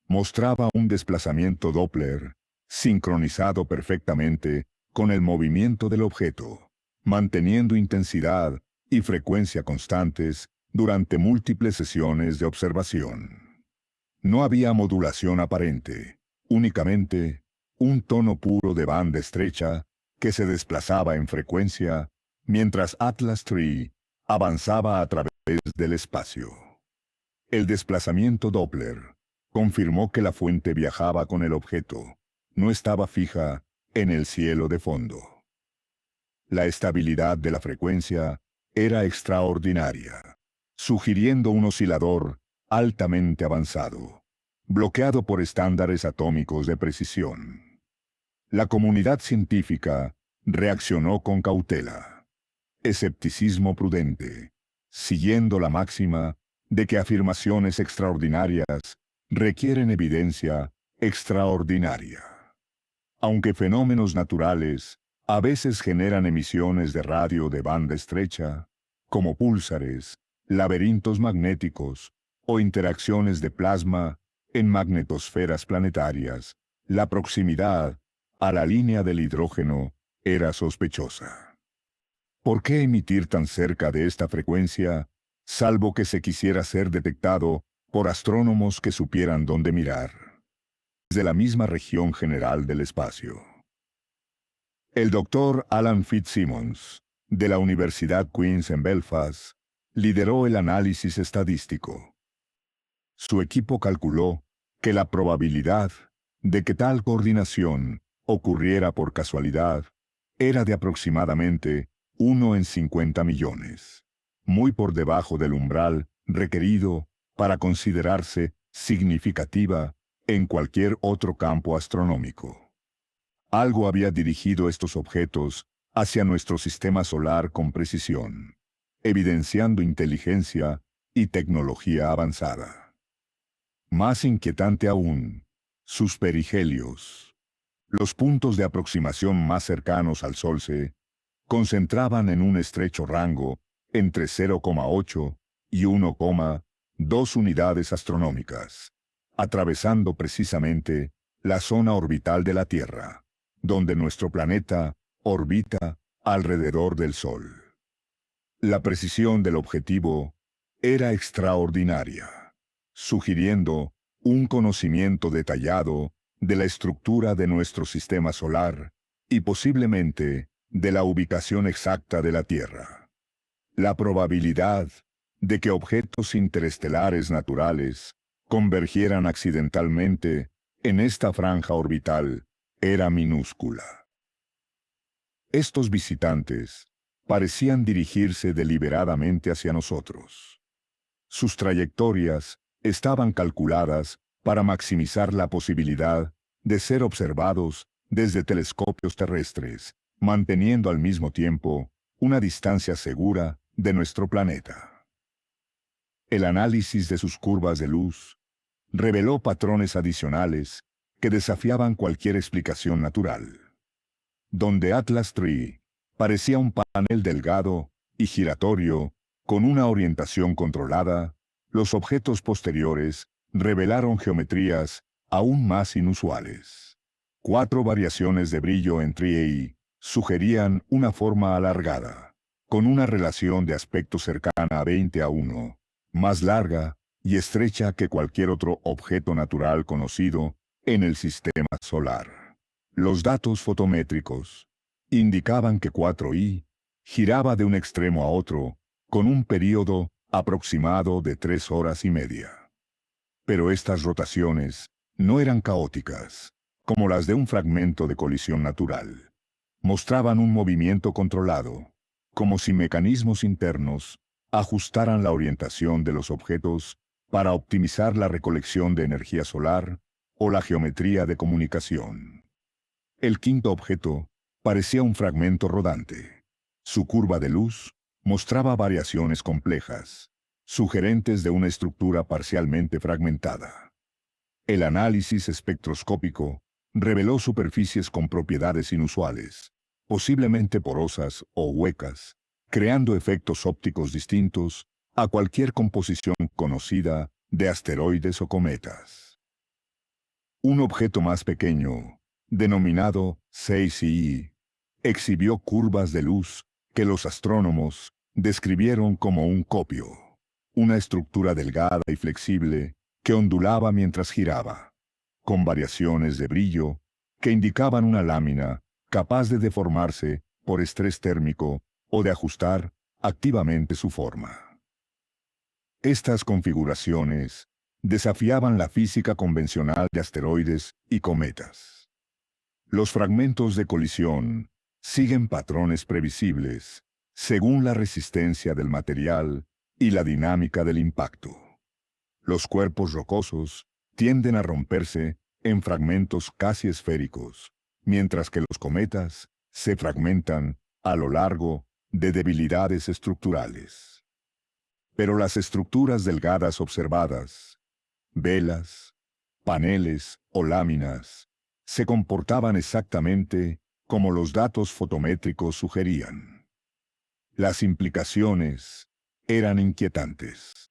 Mostraba un desplazamiento Doppler, sincronizado perfectamente con el movimiento del objeto, manteniendo intensidad y frecuencia constantes durante múltiples sesiones de observación. No había modulación aparente, únicamente un tono puro de banda estrecha que se desplazaba en frecuencia mientras Atlas III avanzaba a través del espacio. El desplazamiento Doppler confirmó que la fuente viajaba con el objeto, no estaba fija en el cielo de fondo. La estabilidad de la frecuencia era extraordinaria, sugiriendo un oscilador altamente avanzado, bloqueado por estándares atómicos de precisión. La comunidad científica reaccionó con cautela. Escepticismo prudente, siguiendo la máxima de que afirmaciones extraordinarias requieren evidencia extraordinaria. Aunque fenómenos naturales a veces generan emisiones de radio de banda estrecha, como púlsares, laberintos magnéticos o interacciones de plasma en magnetosferas planetarias, la proximidad a la línea del hidrógeno era sospechosa. ¿Por qué emitir tan cerca de esta frecuencia, salvo que se quisiera ser detectado por astrónomos que supieran dónde mirar? Desde la misma región general del espacio. El doctor Alan Fitzsimmons, de la Universidad Queen's en Belfast, lideró el análisis estadístico. Su equipo calculó que la probabilidad de que tal coordinación ocurriera por casualidad era de aproximadamente 1 en 50 millones, muy por debajo del umbral requerido para considerarse significativa en cualquier otro campo astronómico. Algo había dirigido estos objetos hacia nuestro sistema solar con precisión, evidenciando inteligencia y tecnología avanzada. Más inquietante aún, sus perigelios. Los puntos de aproximación más cercanos al Sol se concentraban en un estrecho rango entre 0,8 y 1,2 unidades astronómicas, atravesando precisamente la zona orbital de la Tierra, donde nuestro planeta orbita alrededor del Sol. La precisión del objetivo era extraordinaria, sugiriendo un conocimiento detallado de la estructura de nuestro sistema solar y posiblemente de la ubicación exacta de la Tierra. La probabilidad de que objetos interestelares naturales convergieran accidentalmente en esta franja orbital era minúscula. Estos visitantes parecían dirigirse deliberadamente hacia nosotros. Sus trayectorias estaban calculadas para maximizar la posibilidad de ser observados desde telescopios terrestres, manteniendo al mismo tiempo una distancia segura de nuestro planeta. El análisis de sus curvas de luz reveló patrones adicionales que desafiaban cualquier explicación natural. Donde Atlas III parecía un panel delgado y giratorio, con una orientación controlada, los objetos posteriores revelaron geometrías aún más inusuales. 4 variaciones de brillo en Triae sugerían una forma alargada, con una relación de aspecto cercana a 20:1, más larga y estrecha que cualquier otro objeto natural conocido en el sistema solar. Los datos fotométricos indicaban que 4i giraba de un extremo a otro, con un período aproximado de 3 horas y media. Pero estas rotaciones no eran caóticas, como las de un fragmento de colisión natural. Mostraban un movimiento controlado, como si mecanismos internos ajustaran la orientación de los objetos para optimizar la recolección de energía solar o la geometría de comunicación. El quinto objeto parecía un fragmento rodante. Su curva de luz mostraba variaciones complejas, sugerentes de una estructura parcialmente fragmentada. El análisis espectroscópico reveló superficies con propiedades inusuales, posiblemente porosas o huecas, creando efectos ópticos distintos a cualquier composición conocida de asteroides o cometas. Un objeto más pequeño, denominado 6i, exhibió curvas de luz que los astrónomos describieron como un copio, una estructura delgada y flexible que ondulaba mientras giraba, con variaciones de brillo que indicaban una lámina capaz de deformarse por estrés térmico o de ajustar activamente su forma. Estas configuraciones desafiaban la física convencional de asteroides y cometas. Los fragmentos de colisión siguen patrones previsibles, según la resistencia del material y la dinámica del impacto. Los cuerpos rocosos tienden a romperse en fragmentos casi esféricos, mientras que los cometas se fragmentan a lo largo de debilidades estructurales. Pero las estructuras delgadas observadas, velas, paneles o láminas, se comportaban exactamente como los datos fotométricos sugerían. Las implicaciones eran inquietantes.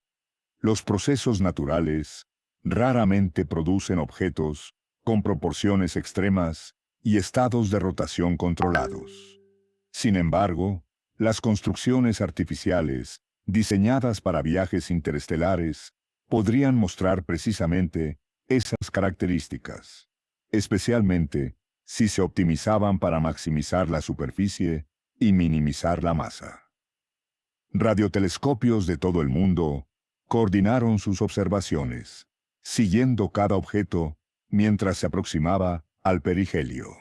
Los procesos naturales raramente producen objetos con proporciones extremas y estados de rotación controlados. Sin embargo, las construcciones artificiales, diseñadas para viajes interestelares, podrían mostrar precisamente esas características, especialmente si se optimizaban para maximizar la superficie y minimizar la masa. Radiotelescopios de todo el mundo coordinaron sus observaciones, siguiendo cada objeto mientras se aproximaba al perihelio.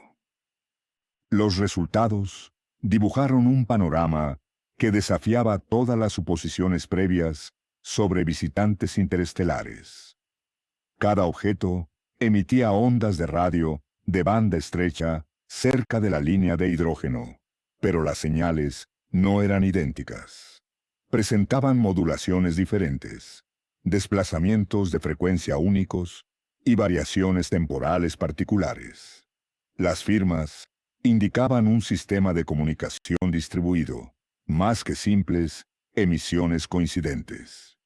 Los resultados dibujaron un panorama que desafiaba todas las suposiciones previas sobre visitantes interestelares. Cada objeto emitía ondas de radio de banda estrecha cerca de la línea de hidrógeno, pero las señales no eran idénticas. Presentaban modulaciones diferentes, desplazamientos de frecuencia únicos y variaciones temporales particulares. Las firmas indicaban un sistema de comunicación distribuido, más que simples emisiones coincidentes.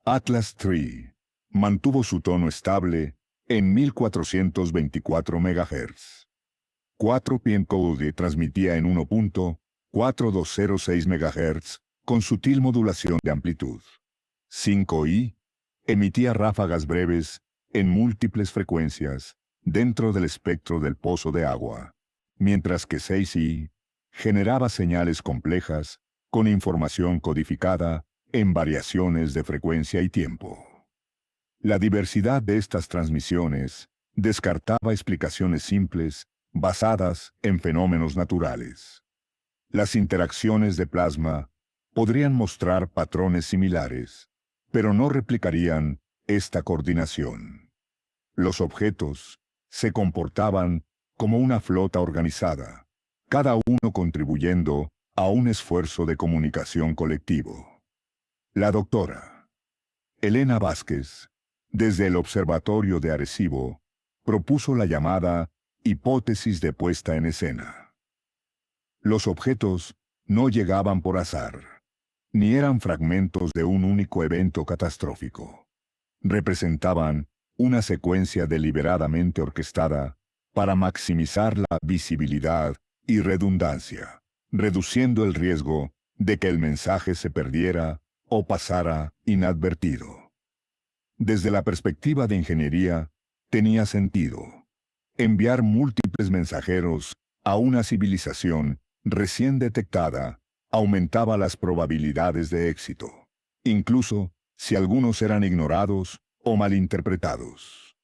Atlas III mantuvo su tono estable en 1424 MHz. 4P encode transmitía en 1.4206 MHz con sutil modulación de amplitud. 5i emitía ráfagas breves en múltiples frecuencias dentro del espectro del pozo de agua, mientras que 6i generaba señales complejas con información codificada en variaciones de frecuencia y tiempo. La diversidad de estas transmisiones descartaba explicaciones simples basadas en fenómenos naturales. Las interacciones de plasma podrían mostrar patrones similares, pero no replicarían esta coordinación. Los objetos se comportaban como una flota organizada, cada uno contribuyendo a un esfuerzo de comunicación colectivo. La doctora Elena Vázquez, desde el Observatorio de Arecibo, propuso la llamada hipótesis de puesta en escena. Los objetos no llegaban por azar, ni eran fragmentos de un único evento catastrófico. Representaban una secuencia deliberadamente orquestada para maximizar la visibilidad y redundancia, reduciendo el riesgo de que el mensaje se perdiera o pasara inadvertido. Desde la perspectiva de ingeniería, tenía sentido. Enviar múltiples mensajeros a una civilización recién detectada aumentaba las probabilidades de éxito, incluso si algunos eran ignorados o malinterpretados.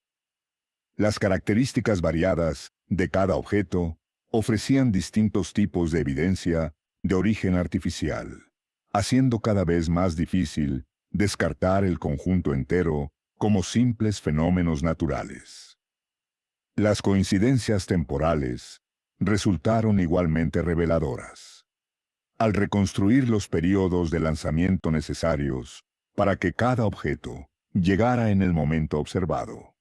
Las características variadas de cada objeto ofrecían distintos tipos de evidencia de origen artificial, haciendo cada vez más difícil descartar el conjunto entero como simples fenómenos naturales. Las coincidencias temporales resultaron igualmente reveladoras. Al reconstruir los periodos de lanzamiento necesarios para que cada objeto llegara en el momento observado,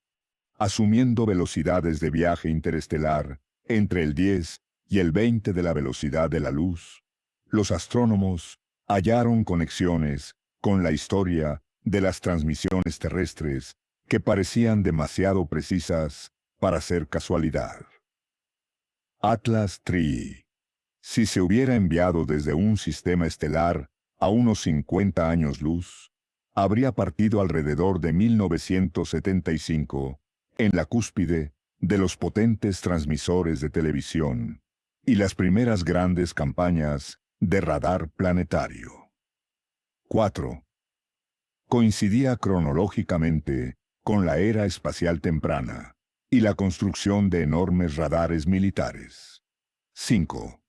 asumiendo velocidades de viaje interestelar entre el 10 y el 20 de la velocidad de la luz, los astrónomos hallaron conexiones con la historia de las transmisiones terrestres que parecían demasiado precisas para ser casualidad. Atlas III. Si se hubiera enviado desde un sistema estelar a unos 50 años luz, habría partido alrededor de 1975, en la cúspide de los potentes transmisores de televisión y las primeras grandes campañas de radar planetario. 4. Coincidía cronológicamente con la era espacial temprana y la construcción de enormes radares militares. 5.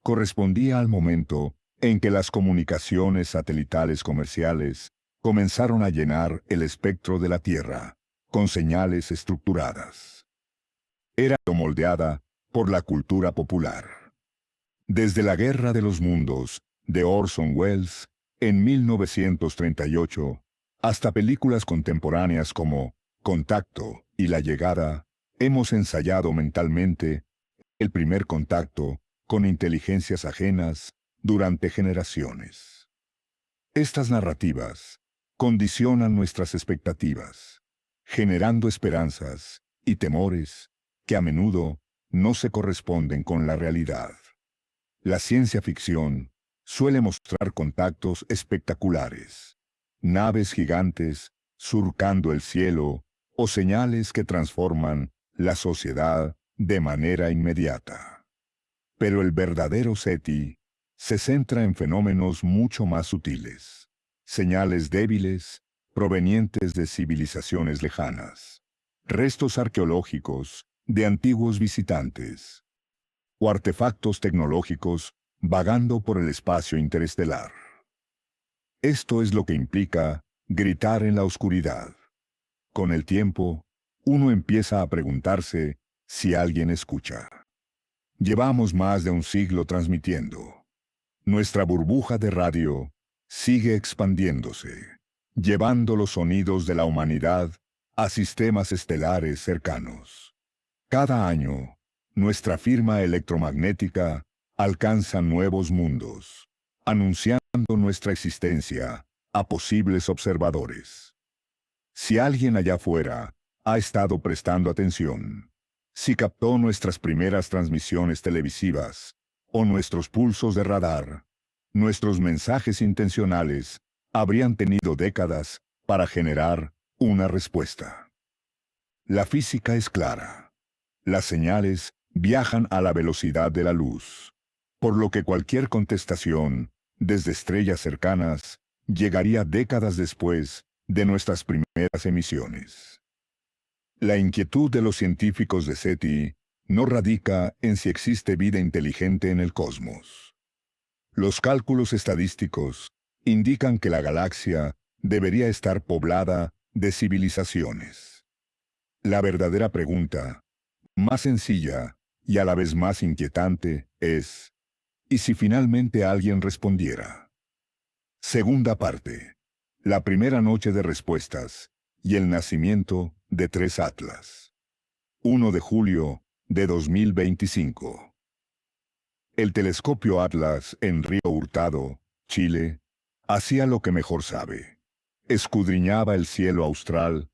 Correspondía al momento en que las comunicaciones satelitales comerciales comenzaron a llenar el espectro de la Tierra con señales estructuradas. Era moldeada por la cultura popular. Desde la Guerra de los Mundos, de Orson Welles, en 1938, hasta películas contemporáneas como Contacto y La Llegada, hemos ensayado mentalmente el primer contacto con inteligencias ajenas durante generaciones. Estas narrativas condicionan nuestras expectativas, generando esperanzas y temores que a menudo no se corresponden con la realidad. La ciencia ficción suele mostrar contactos espectaculares, naves gigantes surcando el cielo o señales que transforman la sociedad de manera inmediata. Pero el verdadero SETI se centra en fenómenos mucho más sutiles, señales débiles provenientes de civilizaciones lejanas, restos arqueológicos de antiguos visitantes o artefactos tecnológicos vagando por el espacio interestelar. Esto es lo que implica gritar en la oscuridad. Con el tiempo, uno empieza a preguntarse si alguien escucha. Llevamos más de un siglo transmitiendo. Nuestra burbuja de radio sigue expandiéndose, llevando los sonidos de la humanidad a sistemas estelares cercanos. Cada año, nuestra firma electromagnética alcanza nuevos mundos, anunciando nuestra existencia a posibles observadores. Si alguien allá afuera ha estado prestando atención, si captó nuestras primeras transmisiones televisivas o nuestros pulsos de radar, nuestros mensajes intencionales habrían tenido décadas para generar una respuesta. La física es clara. Las señales viajan a la velocidad de la luz, por lo que cualquier contestación, desde estrellas cercanas, llegaría décadas después de nuestras primeras emisiones. La inquietud de los científicos de SETI no radica en si existe vida inteligente en el cosmos. Los cálculos estadísticos indican que la galaxia debería estar poblada de civilizaciones. La verdadera pregunta, más sencilla y a la vez más inquietante, es: ¿y si finalmente alguien respondiera? Segunda parte. La primera noche de respuestas y el nacimiento de 3 Atlas. 1 de julio de 2025. El telescopio Atlas en Río Hurtado, Chile, hacía lo que mejor sabe. Escudriñaba el cielo austral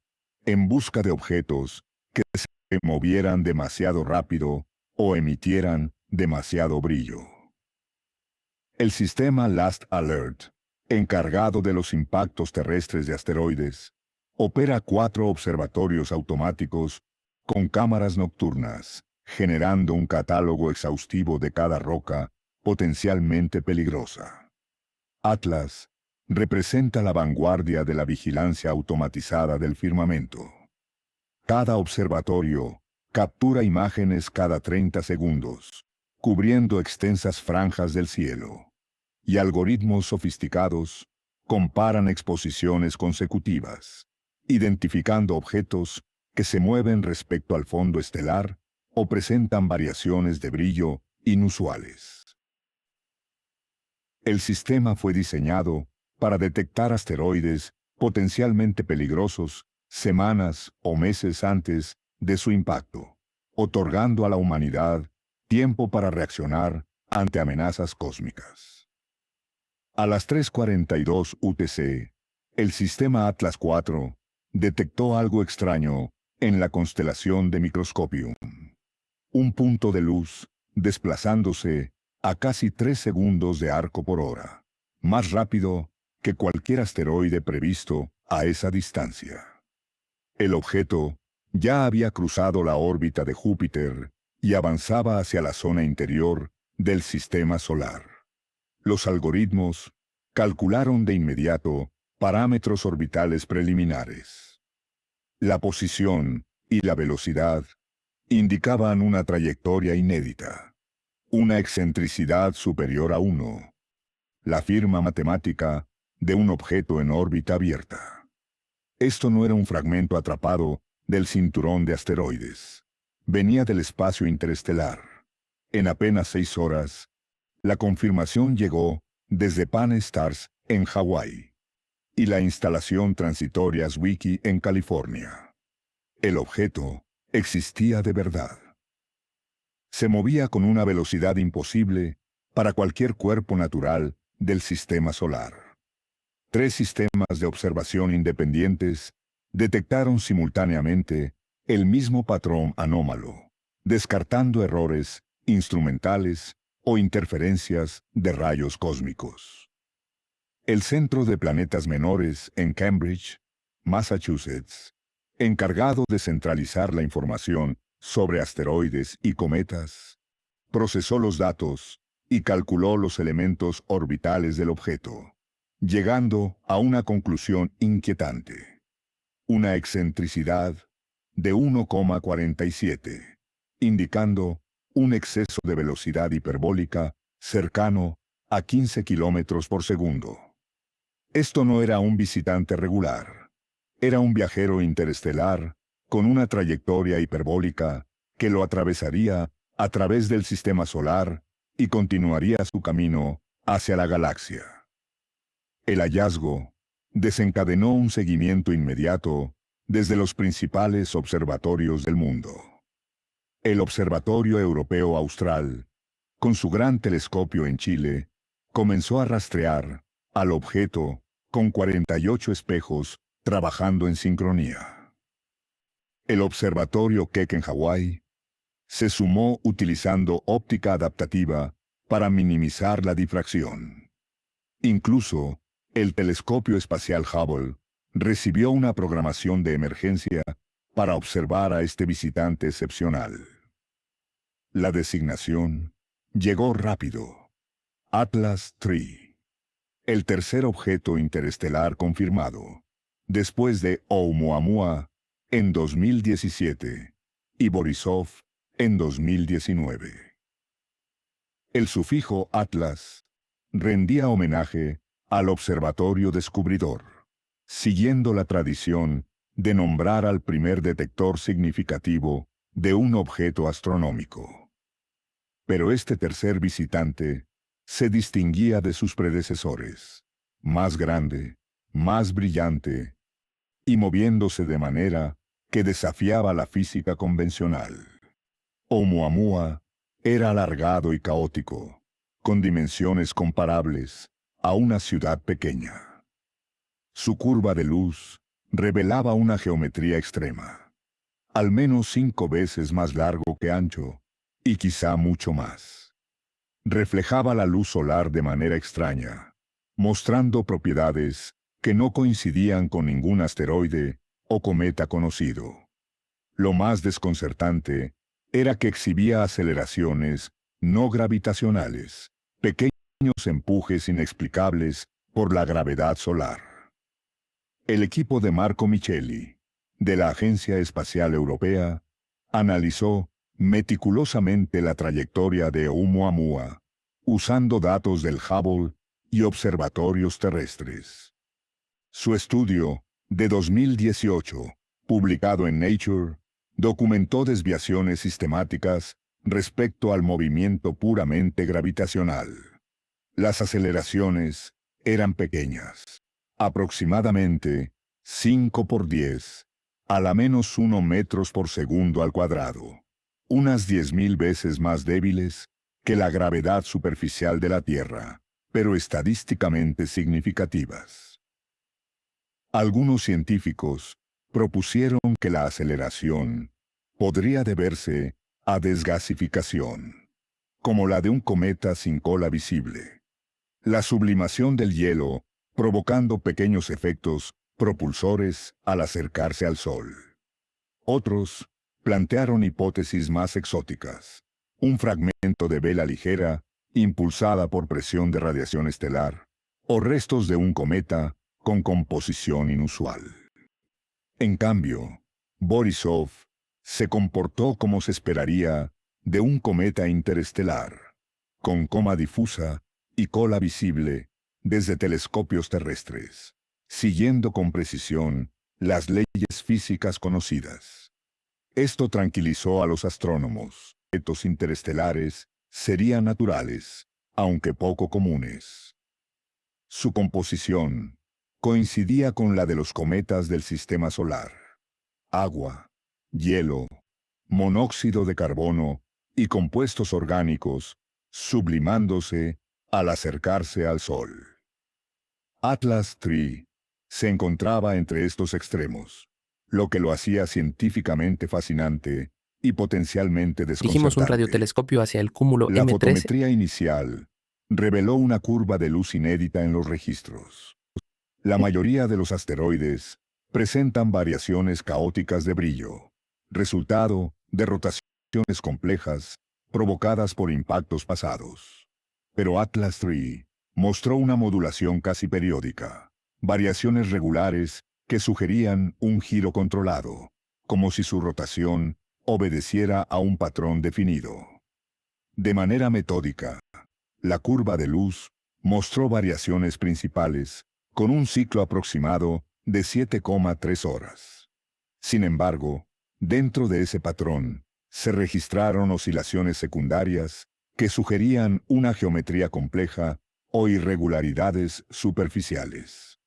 en busca de objetos que se movieran demasiado rápido o emitieran demasiado brillo. El sistema Last Alert, encargado de los impactos terrestres de asteroides, opera 4 observatorios automáticos con cámaras nocturnas, generando un catálogo exhaustivo de cada roca potencialmente peligrosa. Atlas representa la vanguardia de la vigilancia automatizada del firmamento. Cada observatorio captura imágenes cada 30 segundos, cubriendo extensas franjas del cielo. Y algoritmos sofisticados comparan exposiciones consecutivas, identificando objetos que se mueven respecto al fondo estelar o presentan variaciones de brillo inusuales. El sistema fue diseñado para detectar asteroides potencialmente peligrosos semanas o meses antes de su impacto, otorgando a la humanidad tiempo para reaccionar ante amenazas cósmicas. A las 3:42 UTC, el sistema Atlas IV detectó algo extraño en la constelación de Microscopium. Un punto de luz desplazándose a casi 3 segundos de arco por hora, más rápido que cualquier asteroide previsto a esa distancia. El objeto ya había cruzado la órbita de Júpiter y avanzaba hacia la zona interior del sistema solar. Los algoritmos calcularon de inmediato parámetros orbitales preliminares. La posición y la velocidad indicaban una trayectoria inédita, una excentricidad superior a 1, la firma matemática de un objeto en órbita abierta. Esto no era un fragmento atrapado del cinturón de asteroides. Venía del espacio interestelar. En apenas 6 horas, la confirmación llegó desde Pan Stars en Hawái y la instalación transitoria Zwicky en California. El objeto existía de verdad. Se movía con una velocidad imposible para cualquier cuerpo natural del sistema solar. 3 sistemas de observación independientes detectaron simultáneamente el mismo patrón anómalo, descartando errores instrumentales o interferencias de rayos cósmicos. El Centro de Planetas Menores en Cambridge, Massachusetts, encargado de centralizar la información sobre asteroides y cometas, procesó los datos y calculó los elementos orbitales del objeto, llegando a una conclusión inquietante. Una excentricidad de 1,47, indicando un exceso de velocidad hiperbólica cercano a 15 kilómetros por segundo. Esto no era un visitante regular. Era un viajero interestelar con una trayectoria hiperbólica que lo atravesaría a través del sistema solar y continuaría su camino hacia la galaxia. El hallazgo desencadenó un seguimiento inmediato desde los principales observatorios del mundo. El Observatorio Europeo Austral, con su gran telescopio en Chile, comenzó a rastrear al objeto con 48 espejos trabajando en sincronía. El Observatorio Keck en Hawái se sumó utilizando óptica adaptativa para minimizar la difracción. Incluso, el telescopio espacial Hubble recibió una programación de emergencia para observar a este visitante excepcional. La designación llegó rápido. Atlas III, el tercer objeto interestelar confirmado, después de Oumuamua en 2017 y Borisov en 2019. El sufijo Atlas rendía homenaje al observatorio descubridor, siguiendo la tradición de nombrar al primer detector significativo de un objeto astronómico. Pero este tercer visitante se distinguía de sus predecesores, más grande, más brillante, y moviéndose de manera que desafiaba la física convencional. Oumuamua era alargado y caótico, con dimensiones comparables a una ciudad pequeña. Su curva de luz revelaba una geometría extrema, al menos 5 veces más largo que ancho, y quizá mucho más. Reflejaba la luz solar de manera extraña, mostrando propiedades que no coincidían con ningún asteroide o cometa conocido. Lo más desconcertante era que exhibía aceleraciones no gravitacionales, pequeños empujes inexplicables por la gravedad solar. El equipo de Marco Micheli, de la Agencia Espacial Europea, analizó meticulosamente la trayectoria de Oumuamua, usando datos del Hubble y observatorios terrestres. Su estudio, de 2018, publicado en Nature, documentó desviaciones sistemáticas respecto al movimiento puramente gravitacional. Las aceleraciones eran pequeñas, aproximadamente 5 por 10, a la menos 1 metros por segundo al cuadrado, unas 10.000 veces más débiles que la gravedad superficial de la Tierra, pero estadísticamente significativas. Algunos científicos propusieron que la aceleración podría deberse a desgasificación, como la de un cometa sin cola visible. La sublimación del hielo, provocando pequeños efectos propulsores al acercarse al Sol. Otros plantearon hipótesis más exóticas. Un fragmento de vela ligera, impulsada por presión de radiación estelar, o restos de un cometa con composición inusual. En cambio, Borisov se comportó como se esperaría de un cometa interestelar, con coma difusa y cola visible desde telescopios terrestres, siguiendo con precisión las leyes físicas conocidas. Esto tranquilizó a los astrónomos. Objetos interestelares serían naturales, aunque poco comunes. Su composición coincidía con la de los cometas del sistema solar. Agua, hielo, monóxido de carbono y compuestos orgánicos, sublimándose al acercarse al Sol. Atlas III se encontraba entre estos extremos, lo que lo hacía científicamente fascinante y potencialmente Dirigimos un desconcertante. radiotelescopio hacia el cúmulo La M13. fotometría inicial reveló una curva de luz inédita en los registros. La mayoría de los asteroides presentan variaciones caóticas de brillo, resultado de rotaciones complejas provocadas por impactos pasados. Pero Atlas III mostró una modulación casi periódica, variaciones regulares que sugerían un giro controlado, como si su rotación obedeciera a un patrón definido. De manera metódica, la curva de luz mostró variaciones principales, con un ciclo aproximado de 7,3 horas. Sin embargo, dentro de ese patrón, se registraron oscilaciones secundarias que sugerían una geometría compleja o irregularidades superficiales.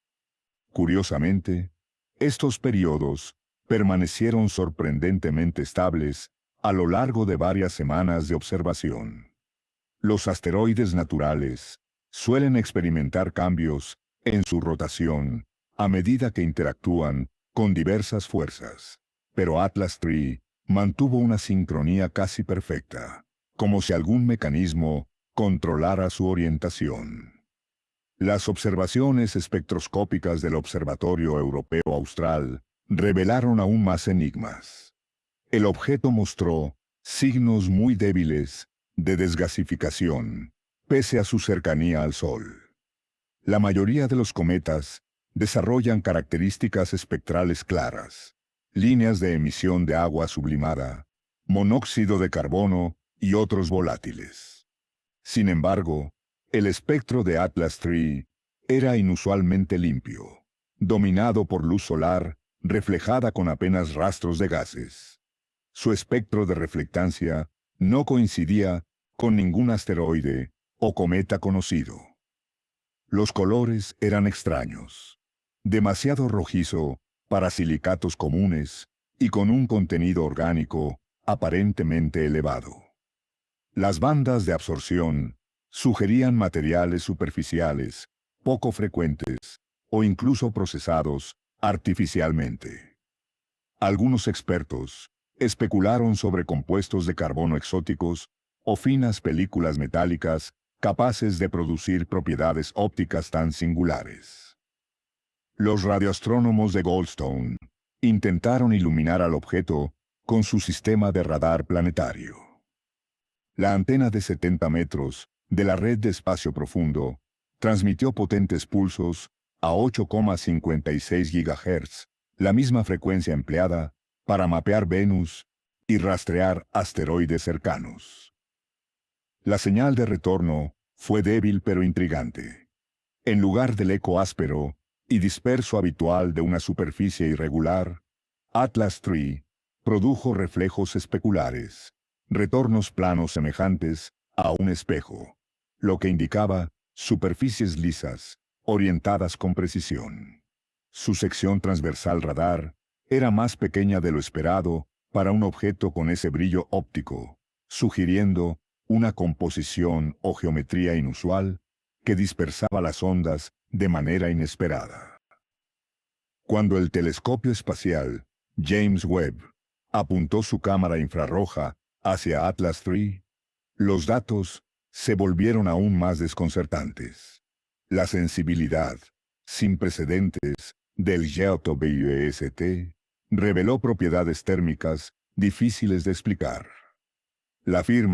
Curiosamente, estos periodos permanecieron sorprendentemente estables a lo largo de varias semanas de observación. Los asteroides naturales suelen experimentar cambios en su rotación a medida que interactúan con diversas fuerzas. Pero Atlas III mantuvo una sincronía casi perfecta, como si algún mecanismo controlara su orientación. Las observaciones espectroscópicas del Observatorio Europeo Austral revelaron aún más enigmas. El objeto mostró signos muy débiles de desgasificación, pese a su cercanía al Sol. La mayoría de los cometas desarrollan características espectrales claras, líneas de emisión de agua sublimada, monóxido de carbono y otros volátiles. Sin embargo, el espectro de Atlas III era inusualmente limpio, dominado por luz solar reflejada con apenas rastros de gases. Su espectro de reflectancia no coincidía con ningún asteroide o cometa conocido. Los colores eran extraños, demasiado rojizo para silicatos comunes y con un contenido orgánico aparentemente elevado. Las bandas de absorción sugerían materiales superficiales, poco frecuentes o incluso procesados artificialmente. Algunos expertos especularon sobre compuestos de carbono exóticos o finas películas metálicas capaces de producir propiedades ópticas tan singulares. Los radioastrónomos de Goldstone intentaron iluminar al objeto con su sistema de radar planetario. La antena de 70 metros de la red de espacio profundo transmitió potentes pulsos a 8,56 GHz, la misma frecuencia empleada para mapear Venus y rastrear asteroides cercanos. La señal de retorno fue débil pero intrigante. En lugar del eco áspero y disperso habitual de una superficie irregular, Atlas III produjo reflejos especulares, retornos planos semejantes a un espejo, lo que indicaba superficies lisas, orientadas con precisión. Su sección transversal radar era más pequeña de lo esperado para un objeto con ese brillo óptico, sugiriendo una composición o geometría inusual que dispersaba las ondas de manera inesperada. Cuando el telescopio espacial James Webb apuntó su cámara infrarroja hacia Atlas III, los datos se volvieron aún más desconcertantes. La sensibilidad, sin precedentes, del JWST reveló propiedades térmicas difíciles de explicar. La firma